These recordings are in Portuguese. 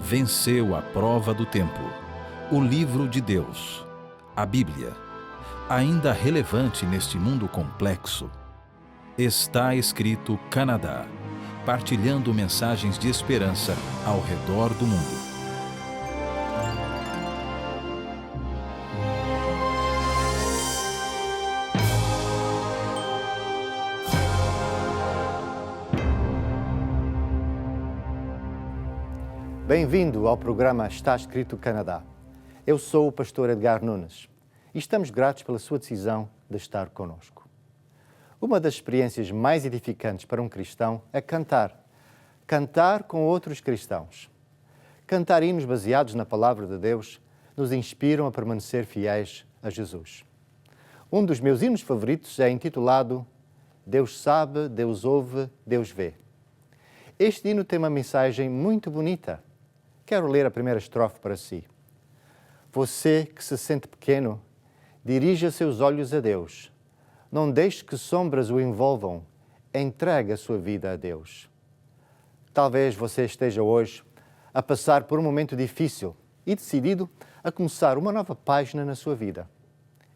venceu a prova do tempo. O livro de Deus, a Bíblia, ainda relevante neste mundo complexo. Está escrito Canadá, partilhando mensagens de esperança ao redor do mundo. Bem-vindo ao programa Está Escrito Canadá. Eu sou o pastor Edgar Nunes e estamos gratos pela sua decisão de estar conosco. Uma das experiências mais edificantes para um cristão é cantar. Cantar com outros cristãos. Cantar hinos baseados na Palavra de Deus nos inspiram a permanecer fiéis a Jesus. Um dos meus hinos favoritos é intitulado Deus sabe, Deus ouve, Deus vê. Este hino tem uma mensagem muito bonita. Quero ler a primeira estrofe para si. Você que se sente pequeno, dirija seus olhos a Deus. Não deixe que sombras o envolvam. Entregue a sua vida a Deus. Talvez você esteja hoje a passar por um momento difícil e decidido a começar uma nova página na sua vida.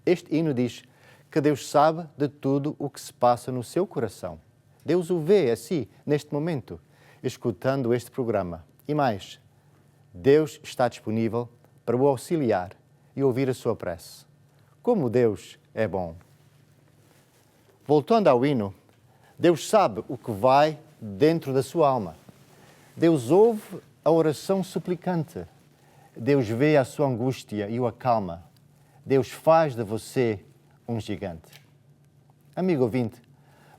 Este hino diz que Deus sabe de tudo o que se passa no seu coração. Deus o vê a si neste momento, escutando este programa. E mais, Deus está disponível para o auxiliar e ouvir a sua prece. Como Deus é bom! Voltando ao hino, Deus sabe o que vai dentro da sua alma. Deus ouve a oração suplicante. Deus vê a sua angústia e o acalma. Deus faz de você um gigante. Amigo ouvinte,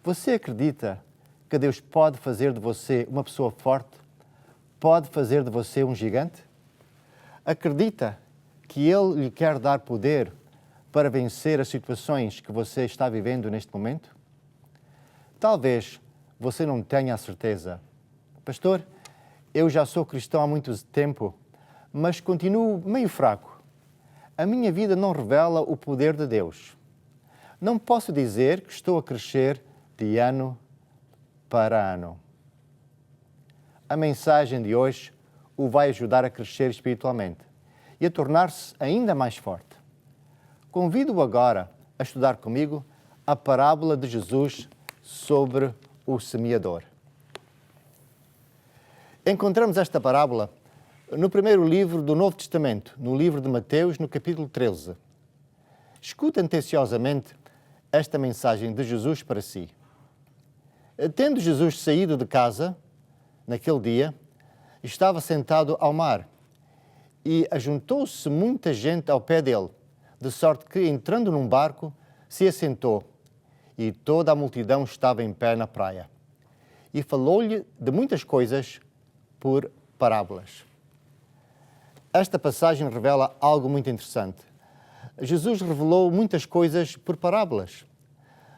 você acredita que Deus pode fazer de você uma pessoa forte? Pode fazer de você um gigante? Acredita que Ele lhe quer dar poder para vencer as situações que você está vivendo neste momento? Talvez você não tenha a certeza. Pastor, eu já sou cristão há muito tempo, mas continuo meio fraco. A minha vida não revela o poder de Deus. Não posso dizer que estou a crescer de ano para ano. A mensagem de hoje o vai ajudar a crescer espiritualmente e a tornar-se ainda mais forte. Convido-o agora a estudar comigo a parábola de Jesus sobre o semeador. Encontramos esta parábola no primeiro livro do Novo Testamento, no livro de Mateus, no capítulo 13. Escuta atenciosamente esta mensagem de Jesus para si. Tendo Jesus saído de casa, naquele dia, estava sentado ao mar e ajuntou-se muita gente ao pé dele, de sorte que, entrando num barco, se assentou e toda a multidão estava em pé na praia. E falou-lhe de muitas coisas por parábolas. Esta passagem revela algo muito interessante. Jesus revelou muitas coisas por parábolas.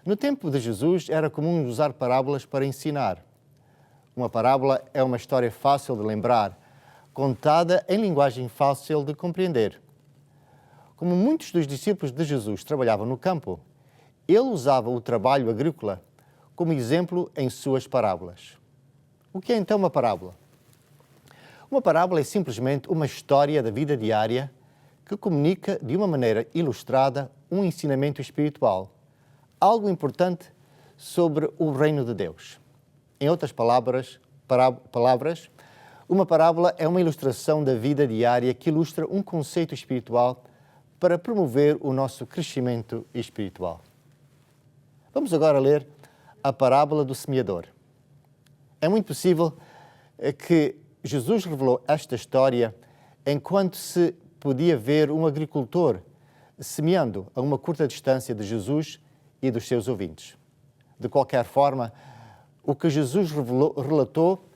No tempo de Jesus era comum usar parábolas para ensinar. Uma parábola é uma história fácil de lembrar, contada em linguagem fácil de compreender. Como muitos dos discípulos de Jesus trabalhavam no campo, ele usava o trabalho agrícola como exemplo em suas parábolas. O que é então uma parábola? Uma parábola é simplesmente uma história da vida diária que comunica de uma maneira ilustrada um ensinamento espiritual, algo importante sobre o reino de Deus. Em outras palavras, uma parábola é uma ilustração da vida diária que ilustra um conceito espiritual para promover o nosso crescimento espiritual. Vamos agora ler a parábola do semeador. É muito possível que Jesus revelou esta história enquanto se podia ver um agricultor semeando a uma curta distância de Jesus e dos seus ouvintes. De qualquer forma, o que Jesus relatou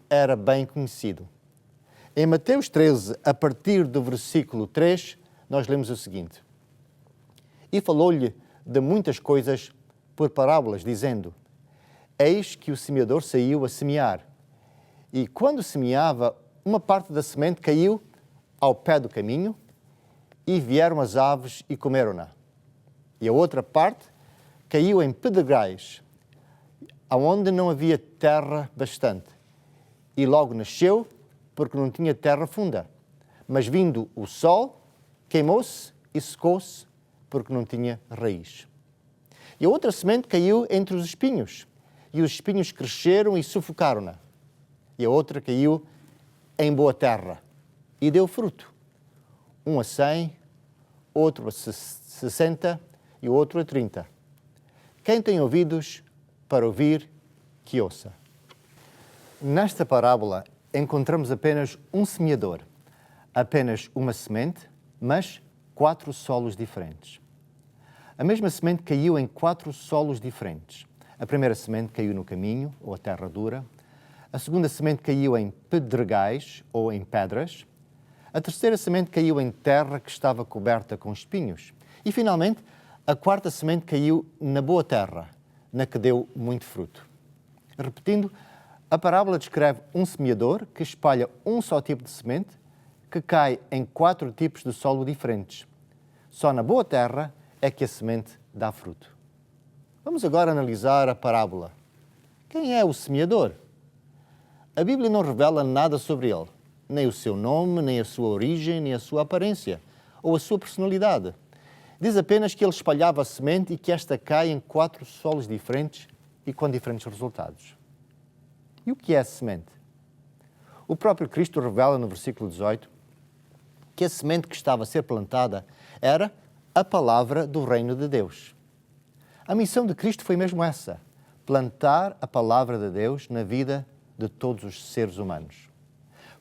era bem conhecido. Em Mateus 13, a partir do versículo 3, nós lemos o seguinte. E falou-lhe de muitas coisas por parábolas, dizendo: Eis que o semeador saiu a semear. E quando semeava, uma parte da semente caiu ao pé do caminho, e vieram as aves e comeram-na. E a outra parte caiu em pedregais, aonde não havia terra bastante. E logo nasceu, porque não tinha terra funda. Mas vindo o sol, queimou-se e secou-se, porque não tinha raiz. E a outra semente caiu entre os espinhos, e os espinhos cresceram e sufocaram-na. E a outra caiu em boa terra, e deu fruto. Um a 100, outro a 60 e o outro a 30. Quem tem ouvidos para ouvir, que ouça. Nesta parábola encontramos apenas um semeador, apenas uma semente, mas 4 solos diferentes. A mesma semente caiu em 4 solos diferentes. A primeira semente caiu no caminho, ou a terra dura. A segunda semente caiu em pedregais, ou em pedras. A terceira semente caiu em terra que estava coberta com espinhos. E, finalmente, a quarta semente caiu na boa terra, na que deu muito fruto. Repetindo, a parábola descreve um semeador que espalha um só tipo de semente que cai em 4 tipos de solo diferentes. Só na boa terra é que a semente dá fruto. Vamos agora analisar a parábola. Quem é o semeador? A Bíblia não revela nada sobre ele, nem o seu nome, nem a sua origem, nem a sua aparência, ou a sua personalidade. Diz apenas que ele espalhava a semente e que esta cai em 4 solos diferentes e com diferentes resultados. E o que é a semente? O próprio Cristo revela no versículo 18 que a semente que estava a ser plantada era a palavra do reino de Deus. A missão de Cristo foi mesmo essa, plantar a palavra de Deus na vida de todos os seres humanos.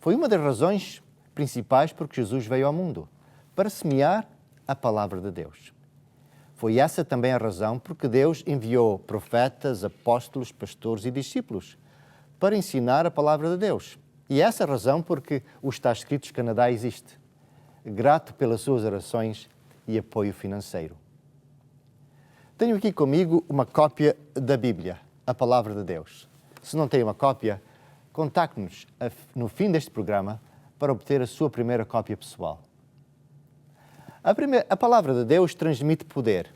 Foi uma das razões principais por que Jesus veio ao mundo, para semear a palavra de Deus. Foi essa também a razão por que Deus enviou profetas, apóstolos, pastores e discípulos para ensinar a palavra de Deus. E essa é a razão por que o Está Escritos Canadá existe. Grato pelas suas orações e apoio financeiro. Tenho aqui comigo uma cópia da Bíblia, a Palavra de Deus. Se não tem uma cópia, contacte-nos no fim deste programa para obter a sua primeira cópia pessoal. A Palavra de Deus transmite poder.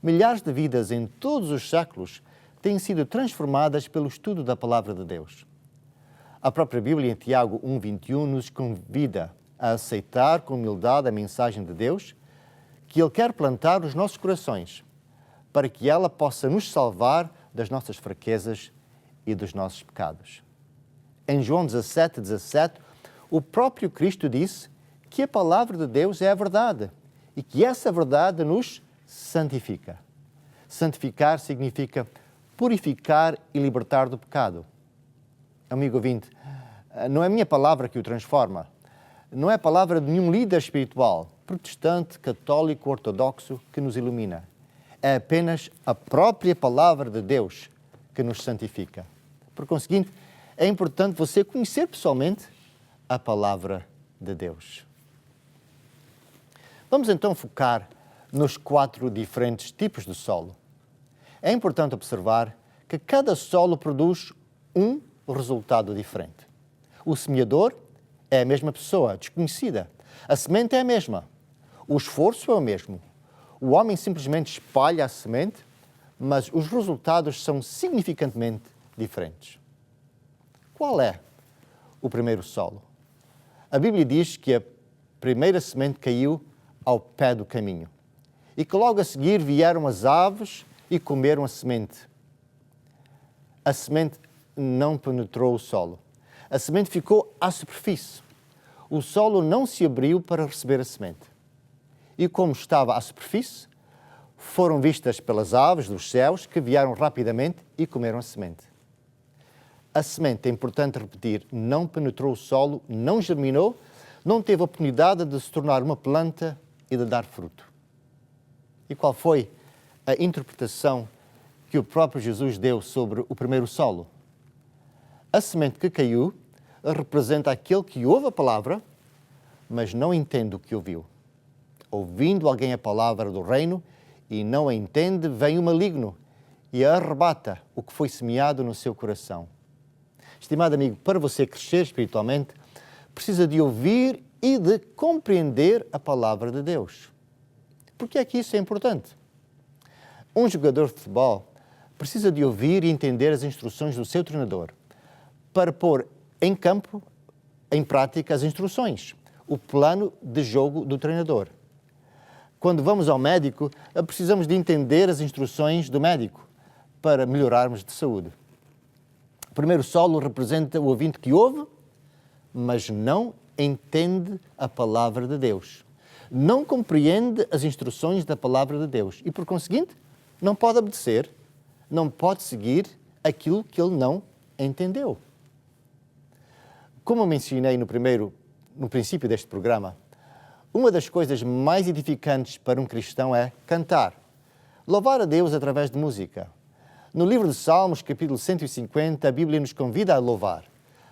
Milhares de vidas em todos os séculos têm sido transformadas pelo estudo da Palavra de Deus. A própria Bíblia, em Tiago 1:21, nos convida a aceitar com humildade a mensagem de Deus que Ele quer plantar nos nossos corações, para que ela possa nos salvar das nossas fraquezas e dos nossos pecados. Em João 17:17, o próprio Cristo disse que a palavra de Deus é a verdade e que essa verdade nos santifica. Santificar significa purificar e libertar do pecado. Amigo ouvinte, não é a minha palavra que o transforma, não é a palavra de nenhum líder espiritual, protestante, católico, ortodoxo, que nos ilumina. É apenas a própria palavra de Deus que nos santifica. Por conseguinte, é importante você conhecer pessoalmente a palavra de Deus. Vamos então focar nos 4 diferentes tipos de solo. É importante observar que cada solo produz um resultado diferente. O semeador é a mesma pessoa, desconhecida. A semente é a mesma. O esforço é o mesmo. O homem simplesmente espalha a semente, mas os resultados são significantemente diferentes. Qual é o primeiro solo? A Bíblia diz que a primeira semente caiu ao pé do caminho e que logo a seguir vieram as aves e comeram a semente. A semente não penetrou o solo. A semente ficou à superfície. O solo não se abriu para receber a semente. E como estava à superfície, foram vistas pelas aves dos céus que vieram rapidamente e comeram a semente. A semente, é importante repetir, não penetrou o solo, não germinou, não teve a oportunidade de se tornar uma planta e de dar fruto. E qual foi a interpretação que o próprio Jesus deu sobre o primeiro solo? A semente que caiu representa aquele que ouve a palavra, mas não entende o que ouviu. Ouvindo alguém a palavra do reino e não a entende, vem o maligno e arrebata o que foi semeado no seu coração. Estimado amigo, para você crescer espiritualmente, precisa de ouvir e de compreender a palavra de Deus. Por que é que isso é importante? Um jogador de futebol precisa de ouvir e entender as instruções do seu treinador para pôr em campo em prática as instruções, o plano de jogo do treinador. Quando vamos ao médico, precisamos de entender as instruções do médico para melhorarmos de saúde. O primeiro solo representa o ouvinte que ouve, mas não entende a palavra de Deus. Não compreende as instruções da palavra de Deus e, por conseguinte, não pode obedecer, não pode seguir aquilo que ele não entendeu. Como eu mencionei no princípio deste programa, uma das coisas mais edificantes para um cristão é cantar, louvar a Deus através de música. No livro de Salmos, capítulo 150, a Bíblia nos convida a louvar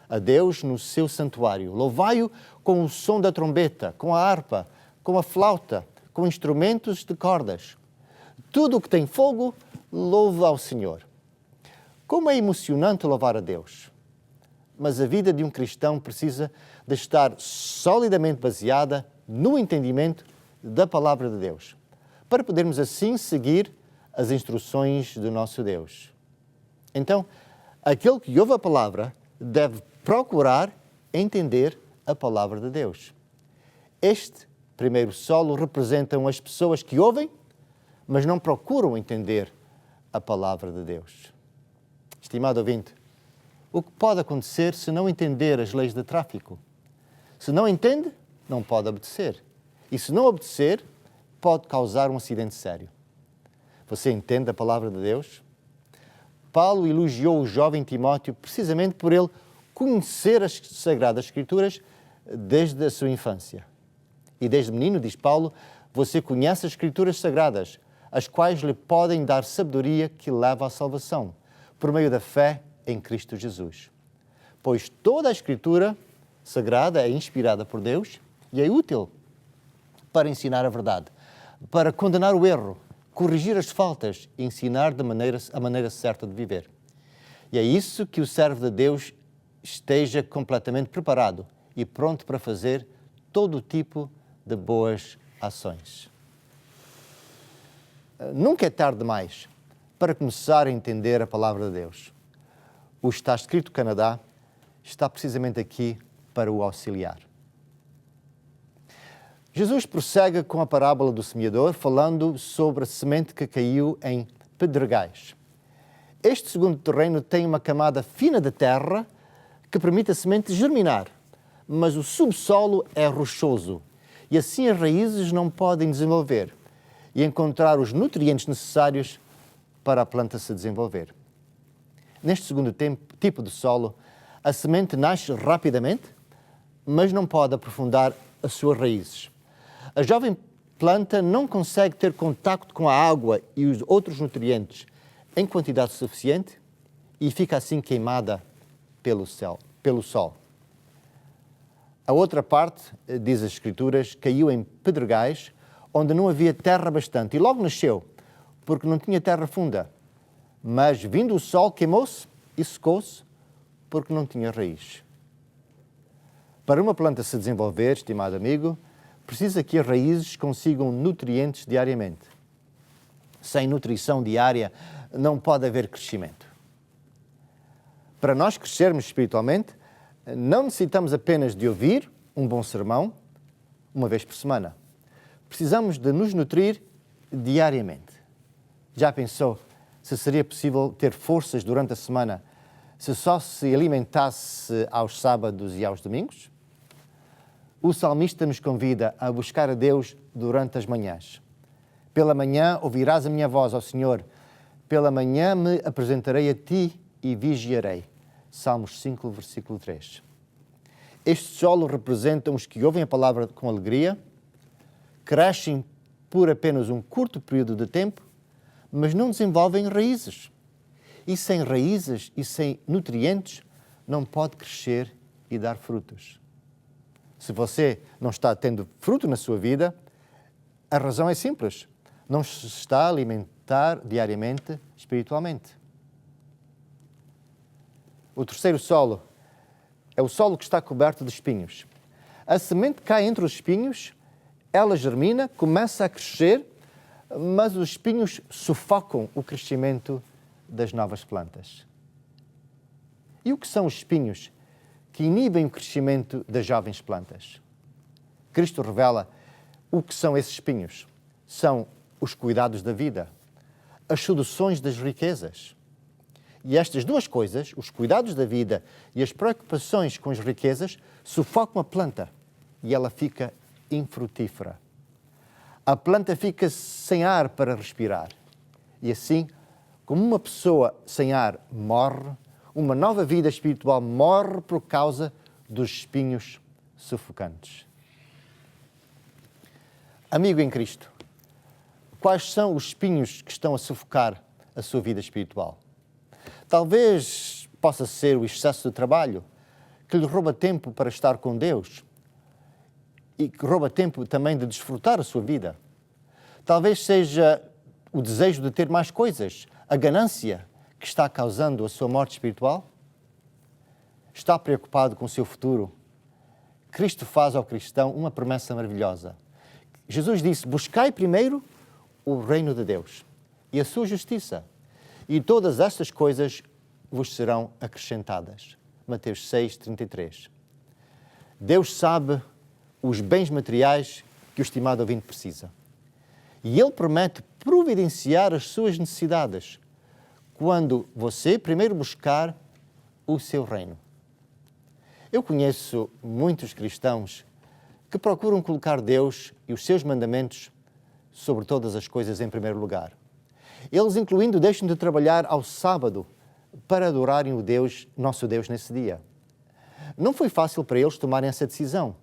a Deus no seu santuário. Louvai-o com o som da trombeta, com a harpa, com a flauta, com instrumentos de cordas. Tudo o que tem fogo, louva ao Senhor. Como é emocionante louvar a Deus. Mas a vida de um cristão precisa de estar solidamente baseada no entendimento da palavra de Deus, para podermos assim seguir as instruções do nosso Deus. Então, aquele que ouve a palavra deve procurar entender a palavra de Deus. Este primeiro solo representam as pessoas que ouvem, mas não procuram entender a palavra de Deus. Estimado ouvinte, o que pode acontecer se não entender as leis de tráfico? Se não entende, não pode obedecer. E se não obedecer, pode causar um acidente sério. Você entende a palavra de Deus? Paulo elogiou o jovem Timóteo precisamente por ele conhecer as Sagradas Escrituras desde a sua infância. E desde menino, diz Paulo, você conhece as Escrituras Sagradas, as quais lhe podem dar sabedoria que leva à salvação, por meio da fé em Cristo Jesus. Pois toda a Escritura Sagrada é inspirada por Deus e é útil para ensinar a verdade, para condenar o erro, corrigir as faltas e ensinar a maneira certa de viver. E é isso que o servo de Deus esteja completamente preparado e pronto para fazer todo tipo de boas ações. Nunca é tarde demais para começar a entender a palavra de Deus. O Está Escrito Canadá está precisamente aqui para o auxiliar. Jesus prossegue com a parábola do semeador, falando sobre a semente que caiu em pedregais. Este segundo terreno tem uma camada fina de terra que permite a semente germinar, mas o subsolo é rochoso e assim as raízes não podem desenvolver e encontrar os nutrientes necessários para a planta se desenvolver. Neste segundo tipo de solo, a semente nasce rapidamente, mas não pode aprofundar as suas raízes. A jovem planta não consegue ter contacto com a água e os outros nutrientes em quantidade suficiente e fica assim queimada pelo sol. A outra parte, diz as Escrituras, caiu em pedregais, onde não havia terra bastante, e logo nasceu, porque não tinha terra funda. Mas, vindo o sol, queimou-se e secou-se, porque não tinha raiz. Para uma planta se desenvolver, estimado amigo, precisa que as raízes consigam nutrientes diariamente. Sem nutrição diária, não pode haver crescimento. Para nós crescermos espiritualmente, não necessitamos apenas de ouvir um bom sermão uma vez por semana. Precisamos de nos nutrir diariamente. Já pensou se seria possível ter forças durante a semana se só se alimentasse aos sábados e aos domingos? O salmista nos convida a buscar a Deus durante as manhãs. Pela manhã ouvirás a minha voz, ó Senhor. Pela manhã me apresentarei a ti e vigiarei. Salmos 5, versículo 3. Este solo representa os que ouvem a palavra com alegria, crescem por apenas um curto período de tempo, mas não desenvolvem raízes. E sem raízes e sem nutrientes, não pode crescer e dar frutos. Se você não está tendo fruto na sua vida, a razão é simples. Não se está a alimentar diariamente espiritualmente. O terceiro solo é o solo que está coberto de espinhos. A semente cai entre os espinhos, ela germina, começa a crescer, mas os espinhos sufocam o crescimento das novas plantas. E o que são os espinhos que inibem o crescimento das jovens plantas. Cristo revela o que são esses espinhos. São os cuidados da vida, as seduções das riquezas. E estas duas coisas, os cuidados da vida e as preocupações com as riquezas, sufocam a planta e ela fica infrutífera. A planta fica sem ar para respirar. E assim, como uma pessoa sem ar morre, uma nova vida espiritual morre por causa dos espinhos sufocantes. Amigo em Cristo, quais são os espinhos que estão a sufocar a sua vida espiritual? Talvez possa ser o excesso de trabalho, que lhe rouba tempo para estar com Deus e que rouba tempo também de desfrutar a sua vida. Talvez seja o desejo de ter mais coisas, a ganância que está causando a sua morte espiritual. Está preocupado com o seu futuro? Cristo faz ao cristão uma promessa maravilhosa. Jesus disse: buscai primeiro o reino de Deus e a sua justiça, e todas estas coisas vos serão acrescentadas. Mateus 6:33. Deus sabe os bens materiais que o estimado ouvinte precisa. E Ele promete providenciar as suas necessidades quando você primeiro buscar o seu reino. Eu conheço muitos cristãos que procuram colocar Deus e os seus mandamentos sobre todas as coisas em primeiro lugar. Eles, incluindo, deixam de trabalhar ao sábado para adorarem o Deus, nosso Deus, nesse dia. Não foi fácil para eles tomarem essa decisão,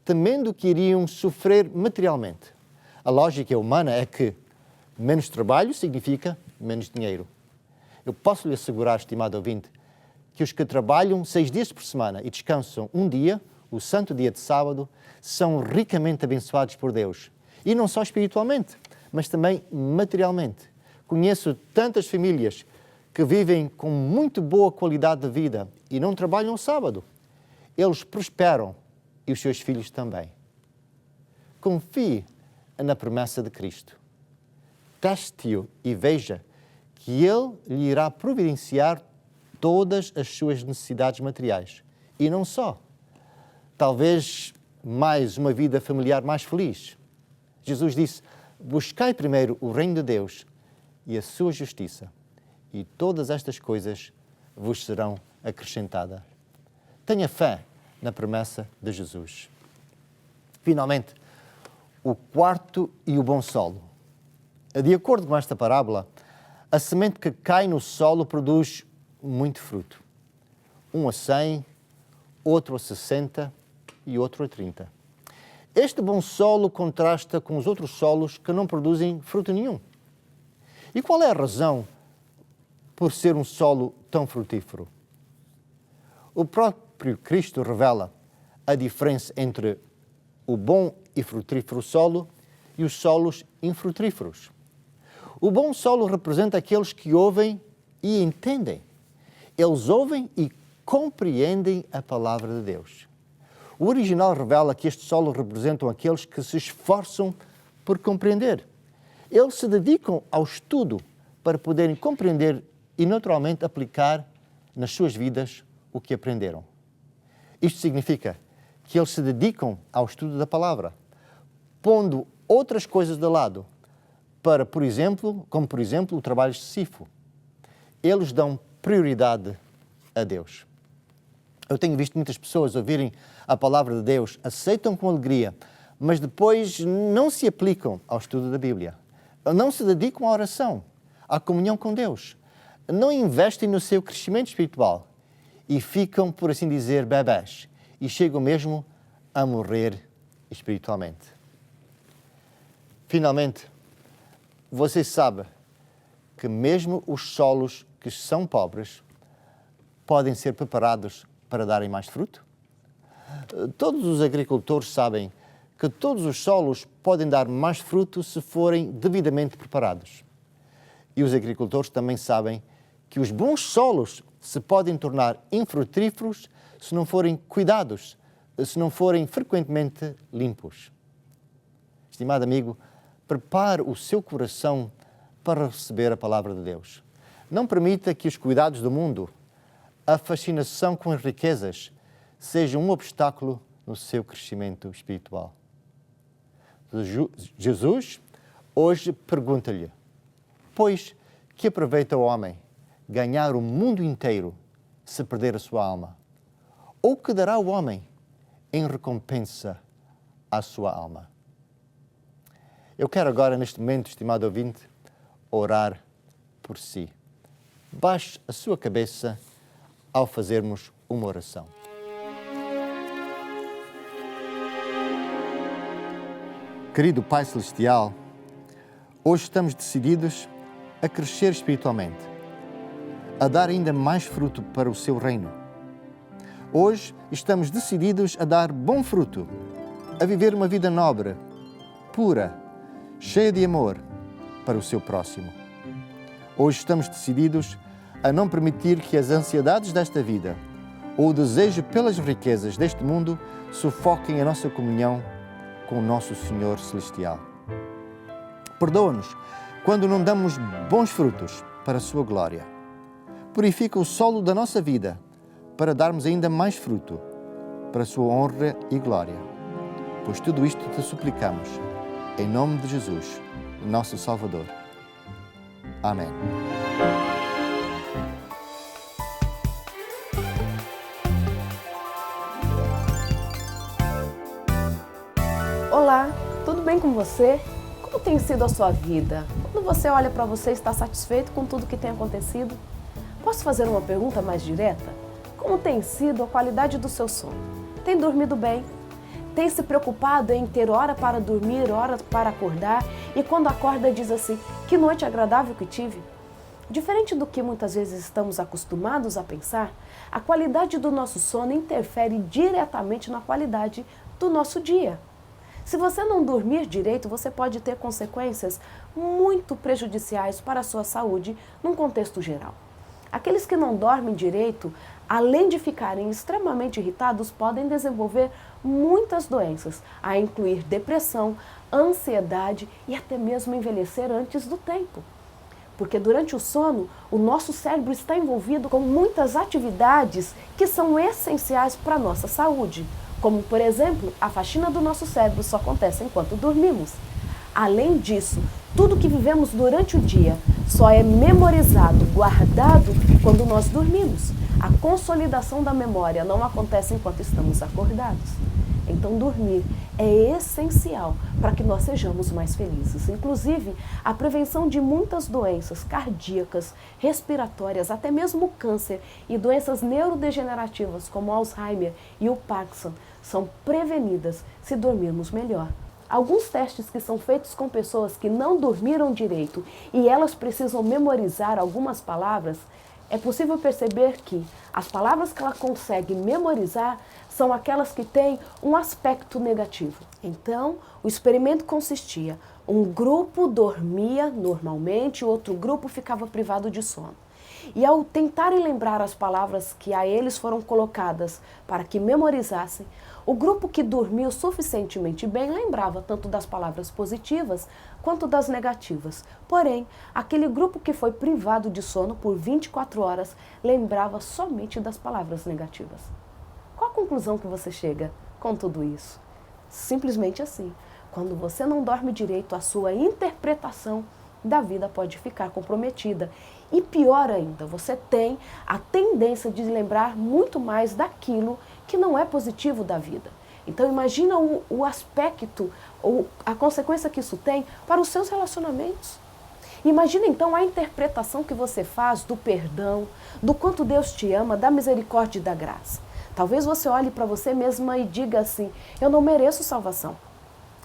temendo que iriam sofrer materialmente. A lógica humana é que menos trabalho significa menos dinheiro. Eu posso lhe assegurar, estimado ouvinte, que os que trabalham 6 dias por semana e descansam um dia, o santo dia de sábado, são ricamente abençoados por Deus. E não só espiritualmente, mas também materialmente. Conheço tantas famílias que vivem com muito boa qualidade de vida e não trabalham ao sábado. Eles prosperam e os seus filhos também. Confie na promessa de Cristo. Teste-o e veja que Ele lhe irá providenciar todas as suas necessidades materiais. E não só. Talvez mais uma vida familiar mais feliz. Jesus disse: buscai primeiro o reino de Deus e a sua justiça, e todas estas coisas vos serão acrescentadas. Tenha fé na promessa de Jesus. Finalmente, o quarto e o bom solo. De acordo com esta parábola, a semente que cai no solo produz muito fruto. Um a 100, outro a 60 e outro a 30. Este bom solo contrasta com os outros solos que não produzem fruto nenhum. E qual é a razão por ser um solo tão frutífero? O próprio Cristo revela a diferença entre o bom e frutífero solo e os solos infrutíferos. O bom solo representa aqueles que ouvem e entendem. Eles ouvem e compreendem a palavra de Deus. O original revela que este solo representam aqueles que se esforçam por compreender. Eles se dedicam ao estudo para poderem compreender e naturalmente aplicar nas suas vidas o que aprenderam. Isto significa que eles se dedicam ao estudo da palavra, pondo outras coisas de lado, para, por exemplo, o trabalho excessivo. Eles dão prioridade a Deus. Eu tenho visto muitas pessoas ouvirem a palavra de Deus, aceitam com alegria, mas depois não se aplicam ao estudo da Bíblia. Não se dedicam à oração, à comunhão com Deus. Não investem no seu crescimento espiritual e ficam, por assim dizer, bebés e chegam mesmo a morrer espiritualmente. Finalmente, você sabe que mesmo os solos que são pobres podem ser preparados para darem mais fruto? Todos os agricultores sabem que todos os solos podem dar mais fruto se forem devidamente preparados. E os agricultores também sabem que os bons solos se podem tornar infrutíferos se não forem cuidados, se não forem frequentemente limpos. Estimado amigo, prepare o seu coração para receber a palavra de Deus. Não permita que os cuidados do mundo, a fascinação com as riquezas, seja um obstáculo no seu crescimento espiritual. Jesus hoje pergunta-lhe: pois que aproveita o homem ganhar o mundo inteiro se perder a sua alma? Ou que dará o homem em recompensa à sua alma? Eu quero agora, neste momento, estimado ouvinte, orar por si. Baixe a sua cabeça ao fazermos uma oração. Querido Pai Celestial, hoje estamos decididos a crescer espiritualmente, a dar ainda mais fruto para o Seu reino. Hoje estamos decididos a dar bom fruto, a viver uma vida nobre, pura, cheia de amor para o Seu próximo. Hoje estamos decididos a não permitir que as ansiedades desta vida ou o desejo pelas riquezas deste mundo sufoquem a nossa comunhão com o nosso Senhor Celestial. Perdoa-nos quando não damos bons frutos para a Sua glória. Purifica o solo da nossa vida para darmos ainda mais fruto para a Sua honra e glória. Pois tudo isto te suplicamos, em nome de Jesus, nosso Salvador. Amém. Olá, tudo bem com você? Como tem sido a sua vida? Quando você olha para você, está satisfeito com tudo que tem acontecido? Posso fazer uma pergunta mais direta? Como tem sido a qualidade do seu sono? Tem dormido bem? Tem se preocupado em ter hora para dormir, hora para acordar e quando acorda diz assim, que noite agradável que tive? Diferente do que muitas vezes estamos acostumados a pensar, a qualidade do nosso sono interfere diretamente na qualidade do nosso dia. Se você não dormir direito, você pode ter consequências muito prejudiciais para a sua saúde num contexto geral. Aqueles que não dormem direito, além de ficarem extremamente irritados, podem desenvolver muitas doenças, a incluir depressão, ansiedade e até mesmo envelhecer antes do tempo. Porque durante o sono, o nosso cérebro está envolvido com muitas atividades que são essenciais para a nossa saúde. Como, por exemplo, a faxina do nosso cérebro só acontece enquanto dormimos. Além disso, tudo que vivemos durante o dia só é memorizado, guardado quando nós dormimos. A consolidação da memória não acontece enquanto estamos acordados. Então, dormir é essencial para que nós sejamos mais felizes. Inclusive, a prevenção de muitas doenças cardíacas, respiratórias, até mesmo câncer e doenças neurodegenerativas como Alzheimer e o Parkinson são prevenidas se dormirmos melhor. Alguns testes que são feitos com pessoas que não dormiram direito e elas precisam memorizar algumas palavras, é possível perceber que as palavras que ela consegue memorizar são aquelas que têm um aspecto negativo. Então, o experimento consistia: um grupo dormia normalmente, o outro grupo ficava privado de sono. E ao tentarem lembrar as palavras que a eles foram colocadas para que memorizassem, o grupo que dormiu suficientemente bem lembrava tanto das palavras positivas quanto das negativas. Porém, aquele grupo que foi privado de sono por 24 horas lembrava somente das palavras negativas. Qual a conclusão que você chega com tudo isso? Simplesmente assim. Quando você não dorme direito, a sua interpretação da vida pode ficar comprometida. E pior ainda, você tem a tendência de lembrar muito mais daquilo que não é positivo da vida. Então imagina o aspecto, a consequência que isso tem para os seus relacionamentos. Imagina então a interpretação que você faz do perdão, do quanto Deus te ama, da misericórdia e da graça. Talvez você olhe para você mesma e diga assim: eu não mereço salvação.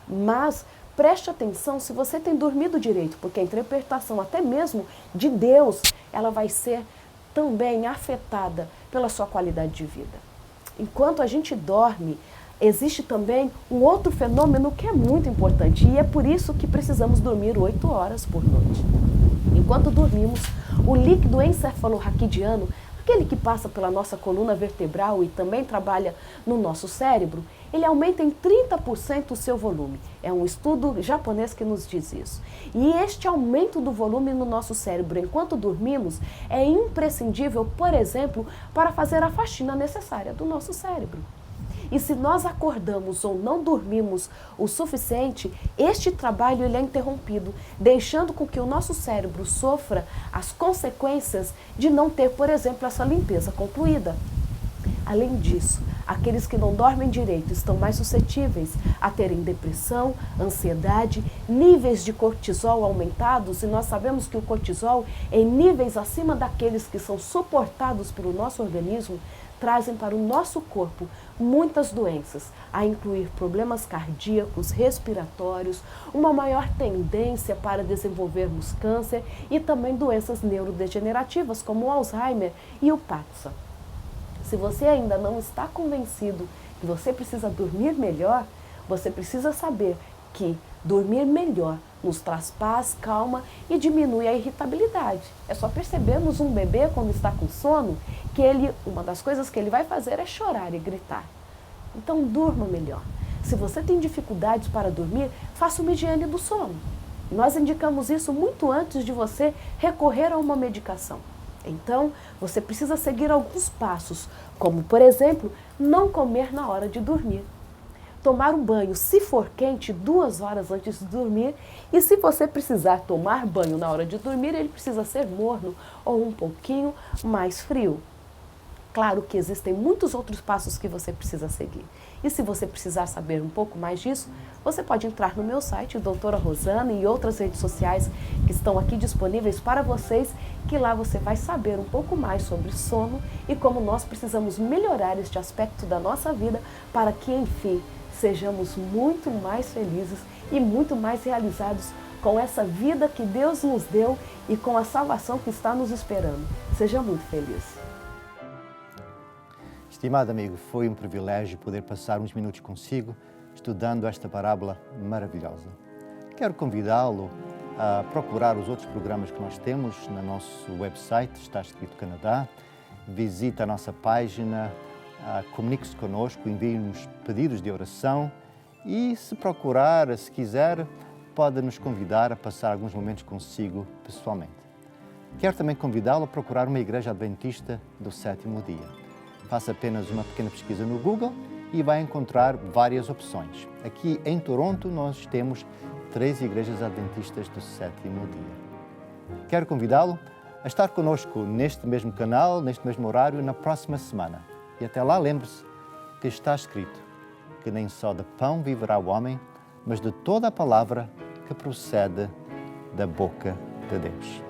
Mas preste atenção se você tem dormido direito, porque a interpretação até mesmo de Deus, ela vai ser também afetada pela sua qualidade de vida. Enquanto a gente dorme, existe também um outro fenômeno que é muito importante e é por isso que precisamos dormir 8 horas por noite. Enquanto dormimos, o líquido encefalorraquidiano aquele que passa pela nossa coluna vertebral e também trabalha no nosso cérebro, ele aumenta em 30% o seu volume. É um estudo japonês que nos diz isso. E este aumento do volume no nosso cérebro enquanto dormimos é imprescindível, por exemplo, para fazer a faxina necessária do nosso cérebro. E se nós acordamos ou não dormimos o suficiente, este trabalho ele é interrompido, deixando com que o nosso cérebro sofra as consequências de não ter, por exemplo, essa limpeza concluída. Além disso, aqueles que não dormem direito estão mais suscetíveis a terem depressão, ansiedade, níveis de cortisol aumentados, e nós sabemos que o cortisol, em níveis acima daqueles que são suportados pelo nosso organismo, trazem para o nosso corpo muitas doenças, a incluir problemas cardíacos, respiratórios, uma maior tendência para desenvolvermos câncer e também doenças neurodegenerativas como o Alzheimer e o Parkinson. Se você ainda não está convencido que você precisa dormir melhor, você precisa saber que dormir melhor nos traz paz, calma e diminui a irritabilidade. É só percebermos um bebê quando está com sono, que uma das coisas que ele vai fazer é chorar e gritar. Então durma melhor. Se você tem dificuldades para dormir, faça uma higiene do sono. Nós indicamos isso muito antes de você recorrer a uma medicação. Então, você precisa seguir alguns passos, como, por exemplo, não comer na hora de dormir. Tomar um banho, se for quente, 2 horas antes de dormir. E se você precisar tomar banho na hora de dormir, ele precisa ser morno ou um pouquinho mais frio. Claro que existem muitos outros passos que você precisa seguir. E se você precisar saber um pouco mais disso, você pode entrar no meu site, Doutora Rosana, e outras redes sociais que estão aqui disponíveis para vocês, que lá você vai saber um pouco mais sobre sono e como nós precisamos melhorar este aspecto da nossa vida para que, enfim, sejamos muito mais felizes e muito mais realizados com essa vida que Deus nos deu e com a salvação que está nos esperando. Seja muito feliz. Estimado amigo, foi um privilégio poder passar uns minutos consigo estudando esta parábola maravilhosa. Quero convidá-lo a procurar os outros programas que nós temos no nosso website, está escrito Canadá. Visite a nossa página, comunique-se connosco, envie-nos pedidos de oração e, se procurar, se quiser, pode nos convidar a passar alguns momentos consigo pessoalmente. Quero também convidá-lo a procurar uma igreja adventista do sétimo dia. Faça apenas uma pequena pesquisa no Google e vai encontrar várias opções. Aqui em Toronto nós temos 3 igrejas adventistas do sétimo dia. Quero convidá-lo a estar conosco neste mesmo canal, neste mesmo horário, na próxima semana. E até lá, lembre-se que está escrito que nem só de pão viverá o homem, mas de toda a palavra que procede da boca de Deus.